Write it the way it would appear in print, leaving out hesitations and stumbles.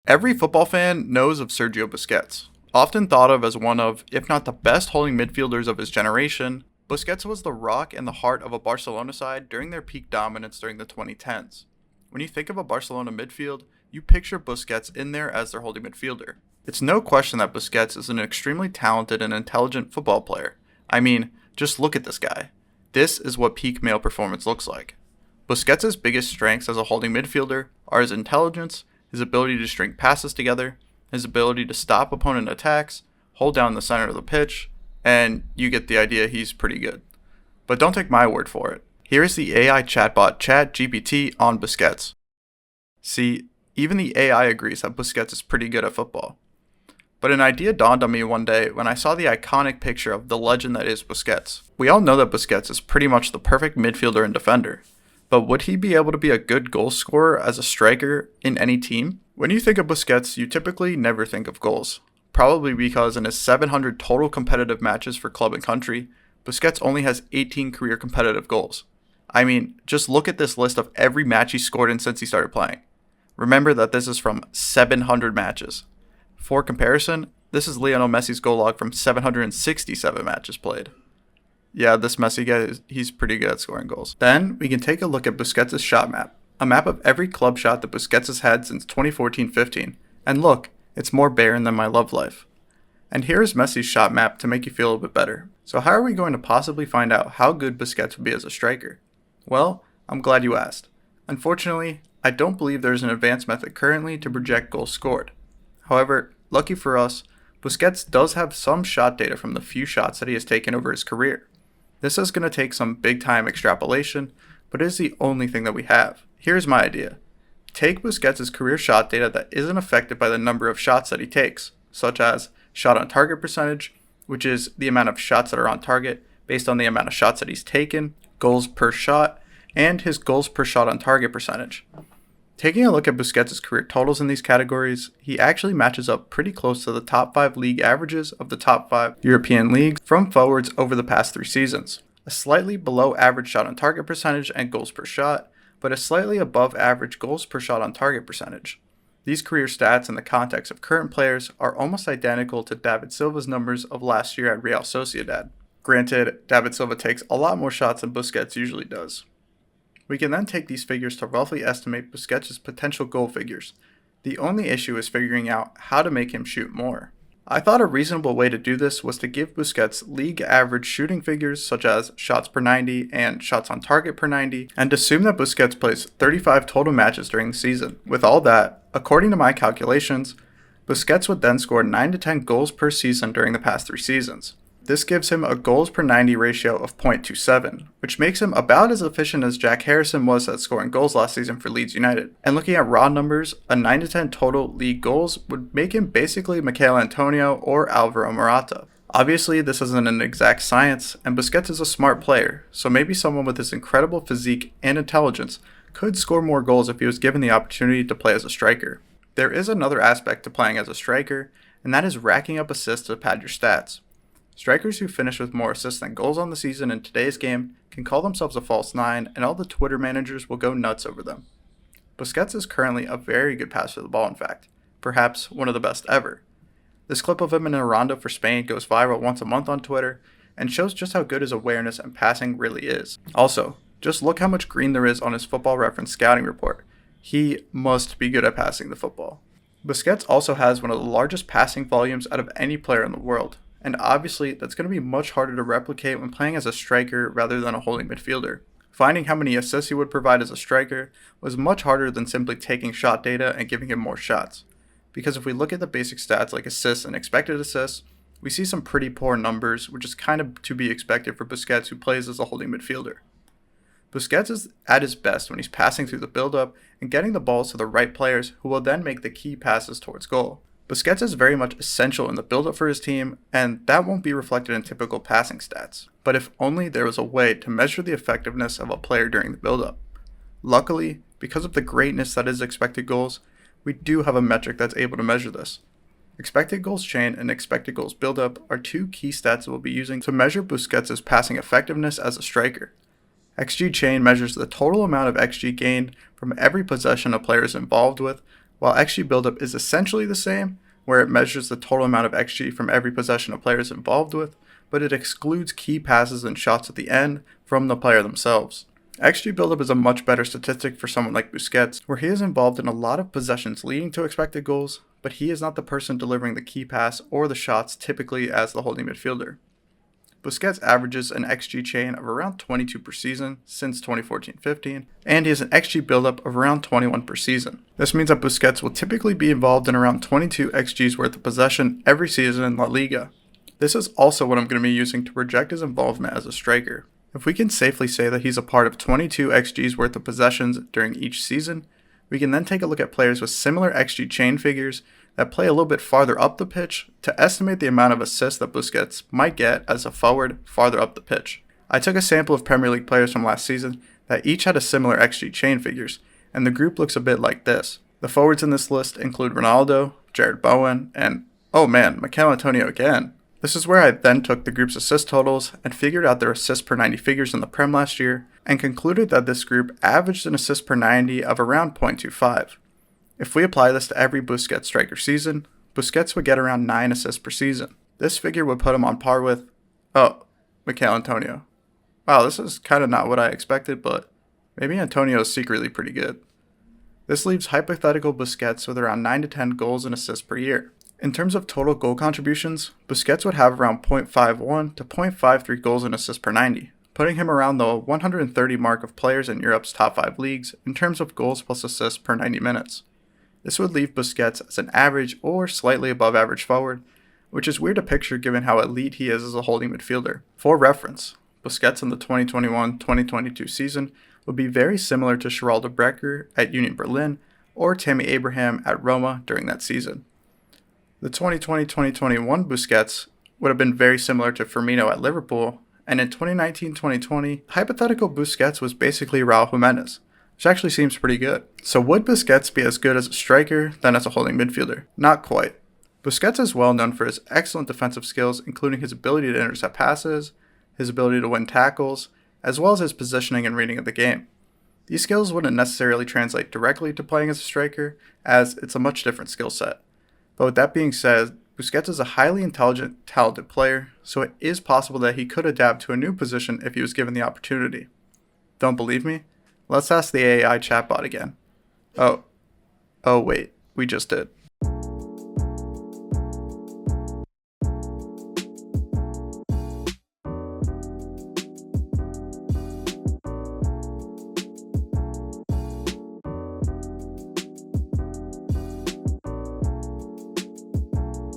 Every football fan knows of Sergio Busquets. Often thought of as one of, if not the best holding midfielders of his generation, Busquets was the rock and the heart of a Barcelona side during their peak dominance during the 2010s. When you think of a Barcelona midfield, you picture Busquets in there as their holding midfielder. It's no question that Busquets is an extremely talented and intelligent football player. I mean, just look at this guy. This is what peak male performance looks like. Busquets' biggest strengths as a holding midfielder are his intelligence, his ability to string passes together, his ability to stop opponent attacks, hold down the center of the pitch, and you get the idea, he's pretty good. But don't take my word for it. Here is the AI chatbot ChatGPT on Busquets. See, even the AI agrees that Busquets is pretty good at football. But an idea dawned on me one day when I saw the iconic picture of the legend that is Busquets. We all know that Busquets is pretty much the perfect midfielder and defender. But would he be able to be a good goal scorer as a striker in any team? When you think of Busquets, you typically never think of goals. Probably because in his 700 total competitive matches for club and country, Busquets only has 18 career competitive goals. I mean, just look at this list of every match he scored in since he started playing. Remember that this is from 700 matches. For comparison, this is Lionel Messi's goal log from 767 matches played. Yeah, this Messi guy, he's pretty good at scoring goals. Then, we can take a look at Busquets' shot map. A map of every club shot that Busquets has had since 2014-15. And look, it's more barren than my love life. And here is Messi's shot map to make you feel a bit better. So how are we going to possibly find out how good Busquets would be as a striker? Well, I'm glad you asked. Unfortunately, I don't believe there's an advanced method currently to project goals scored. However, lucky for us, Busquets does have some shot data from the few shots that he has taken over his career. This is going to take some big time extrapolation, but it is the only thing that we have. Here's my idea. Take Busquets' career shot data that isn't affected by the number of shots that he takes, such as shot on target percentage, which is the amount of shots that are on target based on the amount of shots that he's taken, goals per shot, and his goals per shot on target percentage. Taking a look at Busquets' career totals in these categories, he actually matches up pretty close to the top 5 league averages of the top 5 European leagues from forwards over the past 3 seasons. A slightly below average shot on target percentage and goals per shot, but a slightly above average goals per shot on target percentage. These career stats in the context of current players are almost identical to David Silva's numbers of last year at Real Sociedad. Granted, David Silva takes a lot more shots than Busquets usually does. We can then take these figures to roughly estimate Busquets' potential goal figures. The only issue is figuring out how to make him shoot more. I thought a reasonable way to do this was to give Busquets league average shooting figures such as shots per 90 and shots on target per 90, and assume that Busquets plays 35 total matches during the season. With all that, according to my calculations, Busquets would then score 9 to 10 goals per season during the past 3 seasons. This gives him a goals per 90 ratio of 0.27, which makes him about as efficient as Jack Harrison was at scoring goals last season for Leeds United. And looking at raw numbers, a 9 to 10 total league goals would make him basically Michail Antonio or Alvaro Morata. Obviously, this isn't an exact science, and Busquets is a smart player, so maybe someone with his incredible physique and intelligence could score more goals if he was given the opportunity to play as a striker. There is another aspect to playing as a striker, and that is racking up assists to pad your stats. Strikers who finish with more assists than goals on the season in today's game can call themselves a false 9, and all the Twitter managers will go nuts over them. Busquets is currently a very good passer of the ball, in fact, perhaps one of the best ever. This clip of him in a rondo for Spain goes viral once a month on Twitter and shows just how good his awareness and passing really is. Also, just look how much green there is on his Football Reference scouting report. He must be good at passing the football. Busquets also has one of the largest passing volumes out of any player in the world. And obviously, that's going to be much harder to replicate when playing as a striker rather than a holding midfielder. Finding how many assists he would provide as a striker was much harder than simply taking shot data and giving him more shots. Because if we look at the basic stats like assists and expected assists, we see some pretty poor numbers, which is kind of to be expected for Busquets, who plays as a holding midfielder. Busquets is at his best when he's passing through the build-up and getting the balls to the right players who will then make the key passes towards goal. Busquets is very much essential in the build-up for his team, and that won't be reflected in typical passing stats. But if only there was a way to measure the effectiveness of a player during the build-up. Luckily, because of the greatness that is expected goals, we do have a metric that's able to measure this. Expected goals chain and expected goals build-up are 2 key stats we'll be using to measure Busquets' passing effectiveness as a striker. XG chain measures the total amount of XG gained from every possession a player is involved with, while XG buildup is essentially the same, where it measures the total amount of XG from every possession a player is involved with, but it excludes key passes and shots at the end from the player themselves. XG buildup is a much better statistic for someone like Busquets, where he is involved in a lot of possessions leading to expected goals, but he is not the person delivering the key pass or the shots typically as the holding midfielder. Busquets averages an XG chain of around 22 per season since 2014-15, and he has an XG buildup of around 21 per season. This means that Busquets will typically be involved in around 22 XGs worth of possession every season in La Liga. This is also what I'm going to be using to project his involvement as a striker. If we can safely say that he's a part of 22 XGs worth of possessions during each season, we can then take a look at players with similar XG chain figures that play a little bit farther up the pitch to estimate the amount of assists that Busquets might get as a forward farther up the pitch. I took a sample of Premier League players from last season that each had a similar XG chain figures, and the group looks a bit like this. The forwards in this list include Ronaldo, Jared Bowen, and, oh man, Mikel Antonio again. This is where I then took the group's assist totals and figured out their assists per 90 figures in the Prem last year, and concluded that this group averaged an assist per 90 of around 0.25. If we apply this to every Busquets striker season, Busquets would get around 9 assists per season. This figure would put him on par with, Mikel Antonio. Wow, this is kind of not what I expected, but maybe Antonio is secretly pretty good. This leaves hypothetical Busquets with around 9 to 10 goals and assists per year. In terms of total goal contributions, Busquets would have around 0.51 to 0.53 goals and assists per 90, putting him around the 130 mark of players in Europe's top 5 leagues in terms of goals plus assists per 90 minutes. This would leave Busquets as an average or slightly above average forward, which is weird to picture given how elite he is as a holding midfielder. For reference, Busquets in the 2021-2022 season would be very similar to Geraldo Becker at Union Berlin or Tammy Abraham at Roma during that season. The 2020-2021 Busquets would have been very similar to Firmino at Liverpool, and in 2019-2020, hypothetical Busquets was basically Raul Jimenez, which actually seems pretty good. So would Busquets be as good as a striker than as a holding midfielder? Not quite. Busquets is well known for his excellent defensive skills, including his ability to intercept passes, his ability to win tackles, as well as his positioning and reading of the game. These skills wouldn't necessarily translate directly to playing as a striker, as it's a much different skill set. But with that being said, Busquets is a highly intelligent, talented player, so it is possible that he could adapt to a new position if he was given the opportunity. Don't believe me? Let's ask the AI chatbot again. Oh wait, we just did.